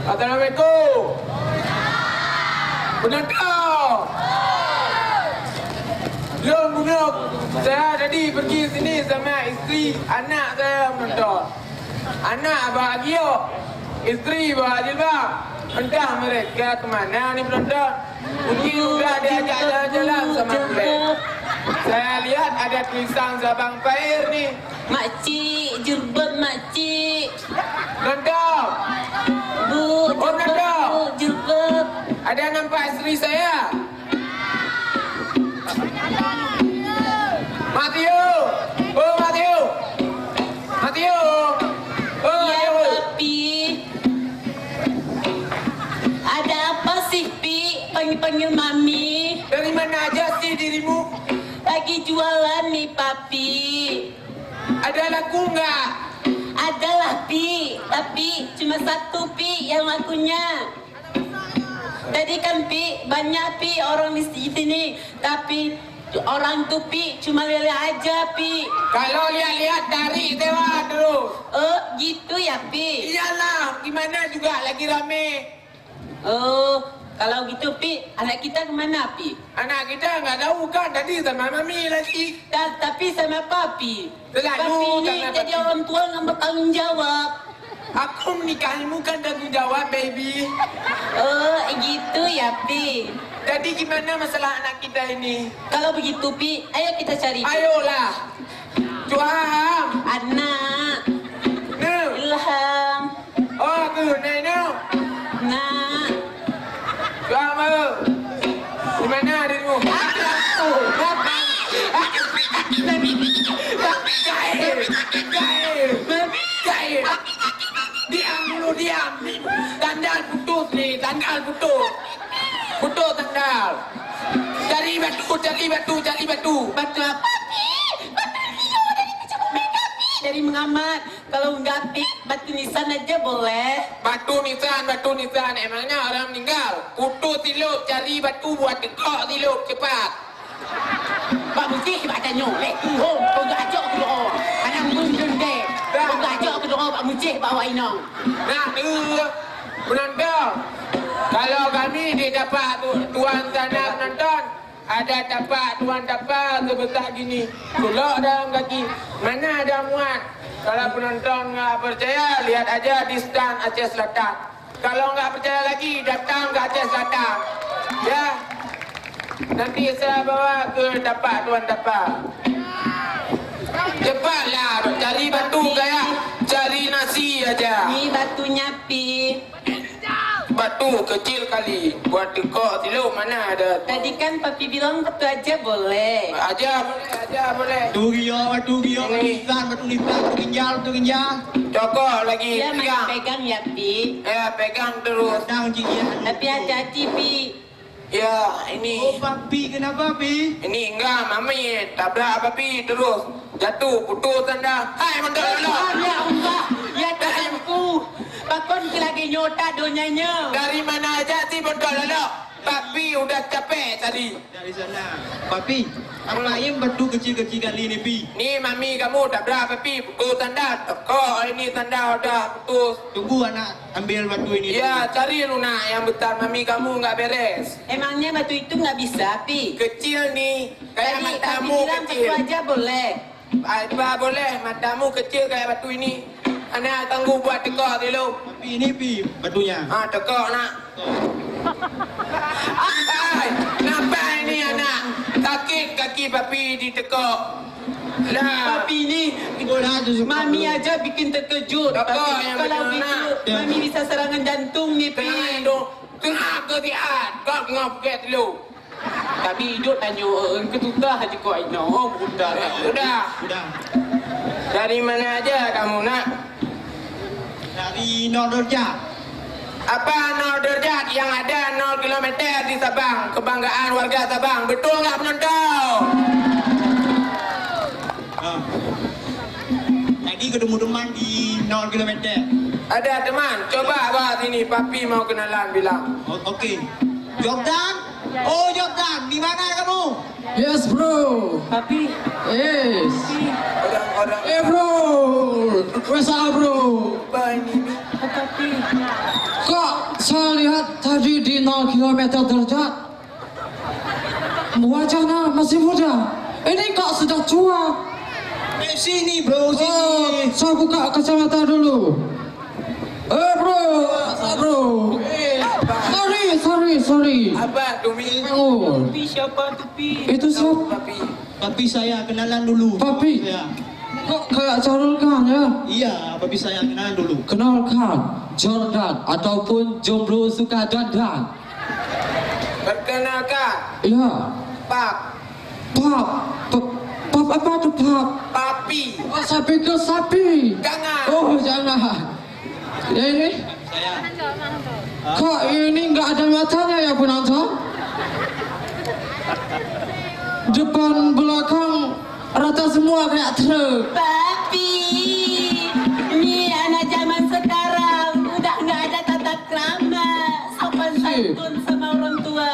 Assalamualaikum. Benar tak? Bunga. Saya tadi pergi sini sama isteri, anak saya menonton. Anak bahagia, isteri bawa jilbab. Entah mereka kemana ni penonton. Mungkin sudah diajak jalan-jalan sama mereka. Saya lihat ada tulisan Sabang Pair ni. Makcik, jilbab makcik. Penonton. Bu, penonton. jilbab. Ada nampak isteri saya? Matthew! Oh, Matthew! Matthew! Oh, Ya, Matthew! Papi. Ada apa sih, Pi? Panggil-panggil Mami. Dari mana aja sih dirimu? Lagi jualan nih, Papi. Ada laku nggak? Adalah, Pi. Tapi cuma satu, Pi, yang lakunya. Tadi kan, Pi, banyak, Pi, orang di sini. Tapi orang tuh, Pi, cuma lele aja, Pi. Kalau lihat-lihat dari tewa terus. Oh, gitu ya, Pi? Iyalah, gimana juga lagi rame. Oh, kalau gitu, Pi, anak kita kemana, Pi? Anak kita nggak tahu kan tadi sama mami lagi. Tapi sama Papi. Selalu Papi ini sama jadi Papi. orang tua nggak bertanggung jawab. Aku menikahimu kan tanggung jawab, baby. Oh, gitu ya, Pi. Jadi gimana masalah anak kita ini? Kalau begitu, Pi, ayo kita cari. Ayolah. Cuam. Anak. No. Ilham. Oh, tu, Neno. Nak. Cuam. Di mana dirimu? Gair. Diam dulu, diam. Tandal putus nih, tandal putus. Putus tandal. Cari batu, cari batu, cari batu. Batu apa, Pi? Batu Rio dari macam Omega, Pi. Dari mengamat. Kalau enggak, Pi, batu nisan aja boleh. Batu nisan. Emangnya orang meninggal. Putus tilup, cari batu buat dekok tilup, cepat. Pak Mesti sebab tanya, kau enggak ajak ke doa. Anak mungkin deh. Kau enggak ajak ke doa Pak Mesti bawa inang. Nah, penonton. Kalau kami didapat tuan sana penonton, ada tapak tuan tapak sebesar gini. Sulok dalam kaki. Mana ada muat? Kalau penonton nggak percaya, lihat aja di stand Aceh Selatan. Kalau nggak percaya lagi, datang ke Aceh Selatan. Ya. Nanti saya bawa ke tapak tuan tapak. Cepatlah, cari batu kayak cari nasi aja. Ni batunya, Pi. Batu kecil kali buat dekok tilup mana ada. Tadi kan Papi bilang batu aja boleh. Aja boleh. Batu Rio, batu nisan, batu ginjal. Cokok lagi, Dia masih pegang. pegang ya, Pi. Ya, pegang terus. Dah ujian. Tapi hati-hati, Pi. Ya, Oh, ini papi, kenapa, Pi? enggak, mami tabrak papi terus. Jatuh, putus tanda. Hai, mandor Ah, lo. ya Allah, ya Tuhanku. Bakon lagi nyota donyanya. Dari mana aja sih mandor lo? Papi udah capek tadi. Dari sana. Papi, apa lain batu kecil-kecil kali ni, Pi? Nih, mami kamu tabrak papi, putus tanda. Tekok ini tanda udah putus. Tunggu anak ambil batu ini. Ya, cari Luna yang besar, mami kamu nggak beres. Emangnya batu itu nggak bisa, Pi? Kecil nih, kayak Tadi Papi matamu bilang kecil. batu aja boleh. Apa boleh, matamu kecil kayak batu ini. Anak tangguh buat tekok dulu. Papi, ini, Pi, batunya. Tekok nak. Ay, nampak ini anak. Sakit kaki papi ditekok. Lah. Papi ini, Oh, dah tu suka. Mami aja bikin terkejut. Dokter Papi, yang kalau betul, gitu, nak. Mami bisa serangan jantung nih, Pi. Tengah itu. Tengah ke tiat. Kau ngopget dulu. Tapi hidup tanya, ketudah aja kau ini. Oh, budak. Udah. Sudah. Dari mana aja kamu nak? Dari Nordorja. Apa 0 derajat yang ada 0 kilometer di Sabang? Kebanggaan warga Sabang. Betul nggak penonton? Tadi ketemu teman di 0 km. Ada teman, coba bawa sini. Papi mau kenalan bilang. Okey. Jordan, Oh Jordan, di mana kamu? Yes bro. Papi. Yes. Orang-orang Bro. What's up bro? apa ini? Papi. Kok saya lihat tadi di 0 km derajat. Wajahnya masih muda. Ini kok sudah tua. Sini bro, sini. Oh, saya buka kacamata dulu. Bro. Sorry. Apa tu Mi? Oh, Pi siapa tu Pi? itu siapa? Papi. Papi saya kenalan dulu. Papi. Ya. Kok kayak Jordan ya? Iya, papi saya kenalan dulu. Kenalkan, Jordan ataupun jomblo suka dandan. Perkenalkan, Ya, Pak, Pap apa tuh Pap? Papi. Oh, saya pikir sapi. Jangan. Oh, jangan. Ya ini, Saya. kok ini nggak ada matanya ya penonton? Depan belakang rata semua kayak truk. Papi. Ni anak zaman sekarang udah nggak ada tata krama, sopan santun sama orang tua.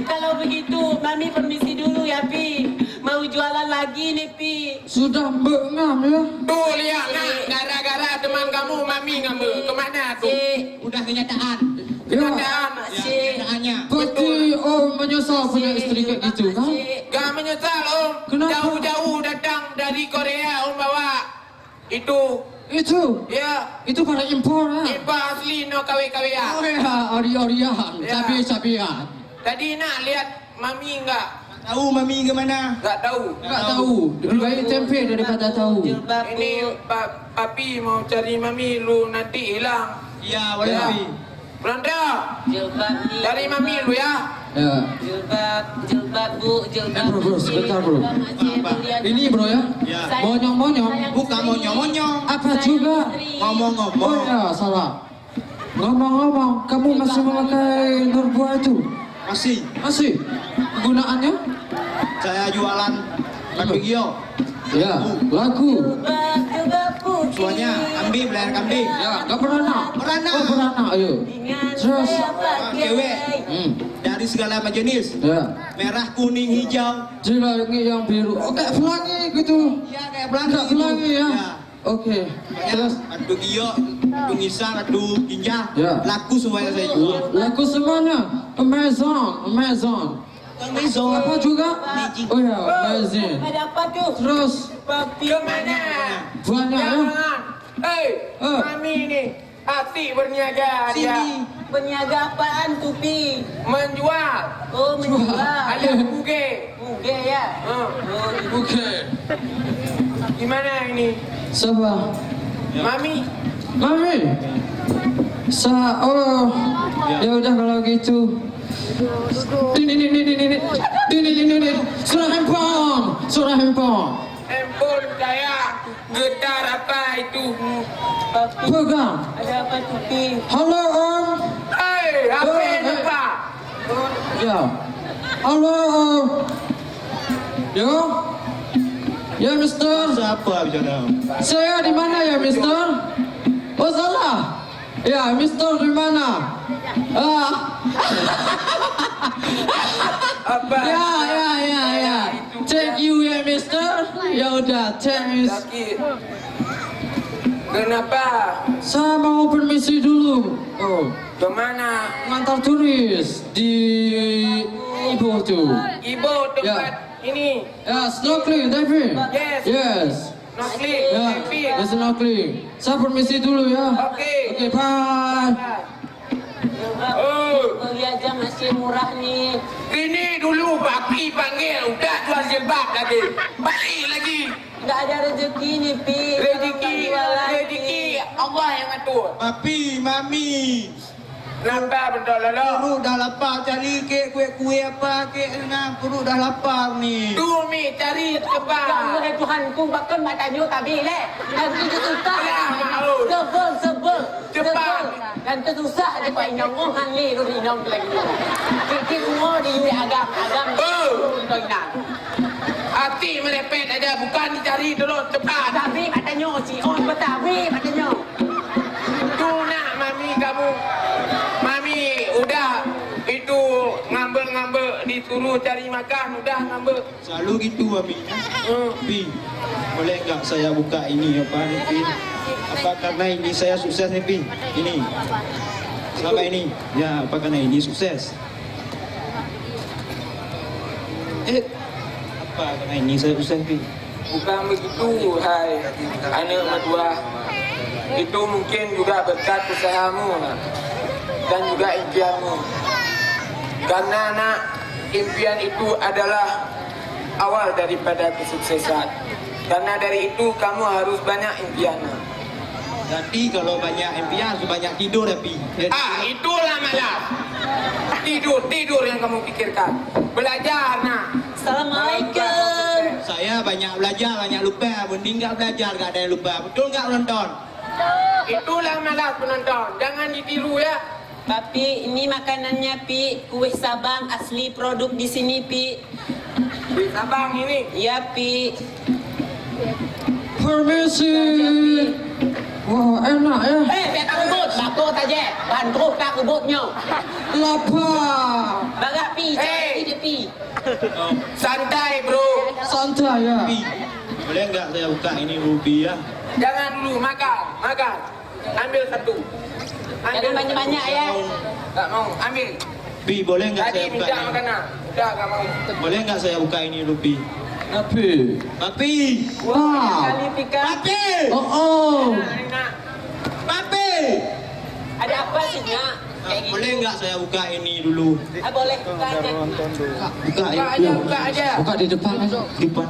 Kalau begitu, Mami permisi dulu ya Pi. Mau jualan lagi nih Pi. Sudah bengam ya. Tuh lihat nak, gara-gara teman kamu Mami ngambil. Kemana tu? Cik, Udah kenyataan. Ya, Kenyataan. Cik. Kenyataannya. pasti Om menyesal punya istri kayak gitu kan? Gak menyesal Om. Kenapa? Jauh-jauh datang dari Korea Om bawa. Itu. Ya. Itu pada impor ya. Impor asli no KW-KW ya. Oh ya, ori-orian, Ya. cabai-cabian. Tadi nak lihat Mami enggak? Tahu mami kemana? Enggak tahu. Nggak tahu, lebih baik tempe daripada tahu. Jilbab Ini Papi mau cari Mami lu nanti hilang. Iya, boleh Ya. papi. Belanda, Jilbab ni. cari Mami lu ya. Ya. Jilbab bu, jilbab. Bro, sebentar, bro. Apa? Ini bro ya, Ya. monyong-monyong. Bukan monyong-monyong. Apa juga? Ngomong-ngomong. Oh ya, salah. Ngomong-ngomong, kamu masih memakai Nurbua itu? Masih. Gunaannya? Saya jualan kambing hijau. Ya, laku. Jilbab bu. Suanya kambing, belajar kambing. Ya, nggak beranak. Beranak. Oh, beranak, ayo. Terus? Cewek. Dari segala macam jenis. Ya. Merah, kuning, hijau. Pelangi yang biru. Oh, kayak pelangi gitu. Iya, kayak pelangi. Nggak pelangi ya? Ya. Oke. Terus? Adu hijau, adu ngisang, adu ginjal. Ya. Laku semuanya saya jual. Laku semuanya. Amazon. Amazon. Apa juga? Oh ya, Amazon. Ada apa tu? Terus? Papi. Kemana? Banyak ya? Jangan. Mami ni asik berniaga dia. Sini. Berniaga apaan tu Pi? Menjual. Oh menjual. Ada buge. Muge ya. Oh. Oke. Gimana ini? Siapa? Mami. Mami. Oh. Ya udah kalau gitu. Ini. Surat handphone. Handphone saya getar apa itu? Papi. Pegang. Ada apa tu Pi? Halo Om. Apa Oh, apa? Ya. Halo Om. Yo. Ya Mister. Siapa bicara? Saya di mana ya Mister? Oh salah. Ya Mister di mana? Apa? Ya. Thank you ya Mister. Ya udah, thanks. Sakit. Kenapa? Saya mau permisi dulu. Oh, Kemana? ngantar turis di Ibu tuh. Ibu tempat ini. Ya, snorkeling, diving. Yes. Snorkeling. Ya, Diving. ya snorkeling. Saya permisi dulu ya. Oke. Oke, bye. Jilbab. Oh. Lihat aja masih murah nih. Ini dulu Papi panggil. Udah jual jilbab lagi. Balik lagi. Nggak ada rezeki nih Pi. Rezeki Allah yang atur. Papi, mami. Kenapa benda lala? Perut dah lapar cari kek kue-kue apa kek nah perut dah lapar ni. Tu mi cari Ya kebab. Allah Tuhanku bahkan matanya tadi leh. Nanti tu susah. Alah, malu. Sebel. Cepat. Nanti susah dia pak inang orang ni tu inang lagi. Kita semua di agam. Itu inang. Hati merepet aja bukan dicari dulu cepat. Tapi matanya si on betawi matanya. Tu nak mami kamu. Mami udah itu ngambil suruh cari makan, udah ngambek. Selalu gitu Abi. Pi, boleh nggak saya buka ini apa nih Pi? Apa karena ini saya sukses nih Pi? Ini. Selama ini, ya apa karena ini sukses? Apa karena ini saya sukses Pi? Bukan begitu, hai anak medua. Itu mungkin juga berkat usahamu nak. Dan juga impianmu. Karena nak, impian itu adalah awal daripada kesuksesan. Karena dari itu kamu harus banyak impian. Jadi kalau banyak impian harus banyak tidur ya Pi. Itulah malas. Tidur yang kamu pikirkan. Belajar nak. Assalamualaikum. Saya banyak belajar, banyak lupa. Mending nggak belajar, nggak ada yang lupa. Betul nggak penonton? Itulah malas penonton. Jangan ditiru ya. Tapi ini makanannya Pi, kue Sabang asli produk di sini Pi. Di Sabang ini. Ya Pi. Permisi. Wah, enak ya. Biar tak kebut, bakut aja. Bandruk tak kebutnya. Lapar. Bagah Pi, cari dia Pi. Santai bro. Santai ya. Pi, boleh nggak saya buka ini Ruby ya? Jangan dulu makan. Ambil satu. Jangan banyak-banyak ya. Tak mau, ambil. Pi, boleh nggak Tadi saya buka minta ini? makanan. Udah gak mau. Boleh nggak saya buka ini Ruby? Tapi. Papi, Wah. Kali Pika. Papi, Oh. Nak. Papi. Ada apa sih nak? Kayak gini. Boleh nggak saya buka ini dulu? Boleh buka aja. Buka Buka aja. Buka di depan aja. Di depan.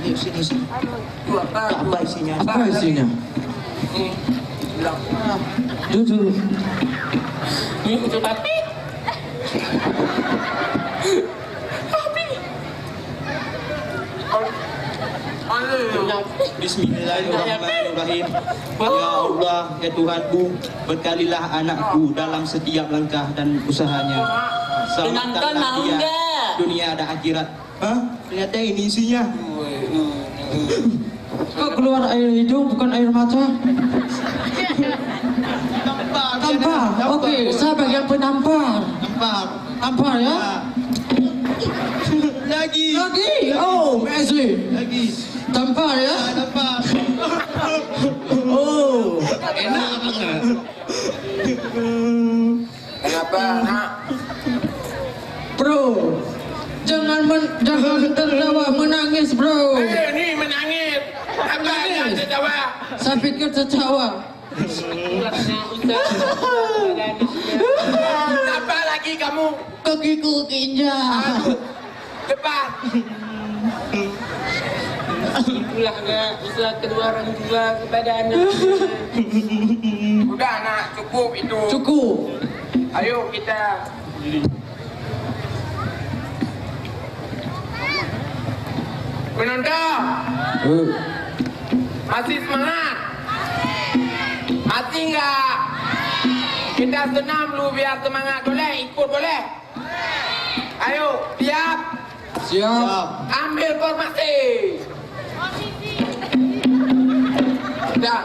Ayo sini. Itu apa? Apa isinya? Apa isinya? Ini. Bilang. Duduk. Ini untuk papi. Bismillahirrahmanirrahim. Ya Allah, ya Tuhanku, berkalilah anakku dalam setiap langkah dan usahanya. Penonton mau dia nggak? dunia dan akhirat. Hah? Ternyata ini isinya. Kok keluar air hidung bukan air mata? Tampar. Oke, saya bagian penampar. Tampar ya. Lagi. Oh, Messi. Lagi. Tampar ya. Nampak. Oh. Enak banget. Kenapa nak? Bro, jangan tertawa menangis bro. Ni menangis. Apa yang tertawa? Saya pikir tertawa. Apa lagi kamu? Kakiku injak. Depan. Itulah nak usaha kedua orang tua kepada anak. Udah nak, cukup itu. Cukup. Ayo kita. Penonton, masih semangat? Masih enggak? Kita senam dulu biar semangat. Boleh? Ikut boleh? Ayo, siap? Siap. Ambil formasi. Dah.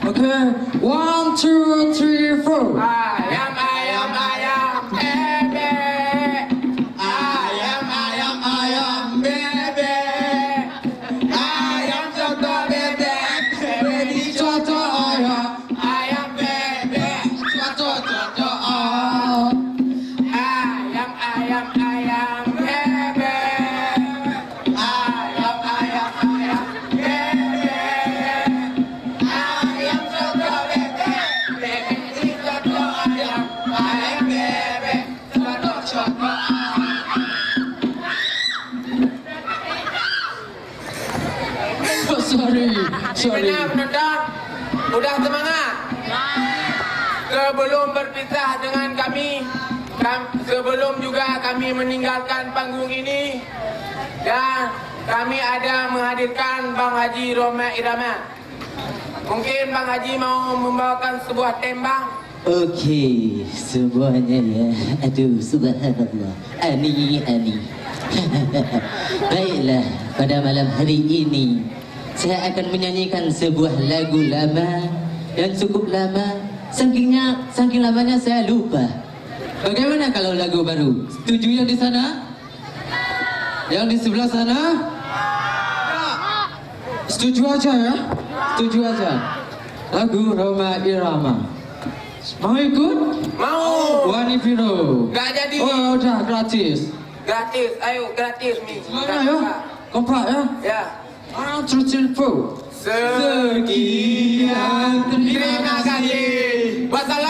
Oke. 1, 2, 3, 4. Ayam, ayam, ayam, bebek. Ayam, ayam, ayam, bebek. Ayam soto bebek, bebek di Soto ayam. ayam bebek. Soto ayam. Ayam, ayam, ayam, bebek. Ayam, ayam, ayam, bebek. Ayam soto bebek, bebek di soto ayam. Ayam bebek, soto ayam. Sorry. Gimana penonton? Udah semangat? Sebelum berpisah dengan kami, sebelum juga kami meninggalkan panggung ini, dan kami ada menghadirkan Bang Haji Roma Irama. Mungkin Bang Haji mau membawakan sebuah tembang. Okey, semuanya ya. Aduh, subhanallah. Ani. Baiklah, pada malam hari ini saya akan menyanyikan sebuah lagu lama dan cukup lama. Saking lamanya saya lupa. Bagaimana kalau lagu baru? Setuju yang di sana? Yang di sebelah sana? Setuju aja ya? Setuju aja. Lagu Roma Irama. Mau ikut? Mau. Wani Vino. Gak jadi. Oh, udah gratis. Gratis, ayo gratis nih. Mana ya? Kompak ya? Ya. 1, 2, 3, 4. Sekian terima kasih. Wassalamualaikum.